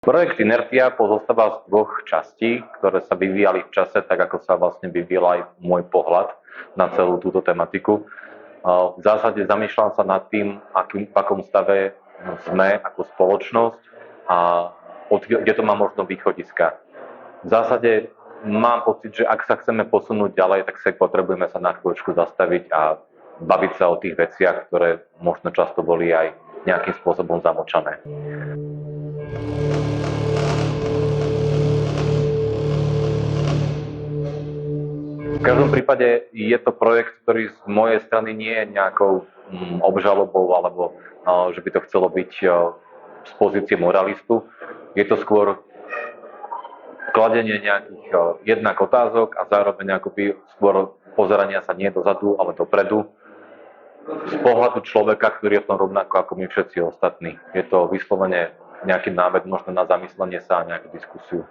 Projekt Inertia pozostáva z dvoch častí, ktoré sa vyvíjali v čase, tak ako sa vlastne vyvíjal aj môj pohľad na celú túto tematiku. V zásade zamýšľam sa nad tým, v akom stave sme ako spoločnosť a kde to má možno východiska. V zásade mám pocit, že ak sa chceme posunúť ďalej, tak sa potrebujeme sa na chvíľočku zastaviť a baviť sa o tých veciach, ktoré možno často boli aj nejakým spôsobom zamlčané. V každom prípade je to projekt, ktorý z mojej strany nie je nejakou obžalobou alebo že by to chcelo byť z pozície moralistu. Je to skôr kladenie nejakých jednak otázok a zároveň akoby skôr pozerania sa nie dozadu, ale dopredu. Z pohľadu človeka, ktorý je v tom rovnako ako my všetci ostatní. Je to vyslovene nejaký námed možno na zamyslenie sa a nejakú diskusiu.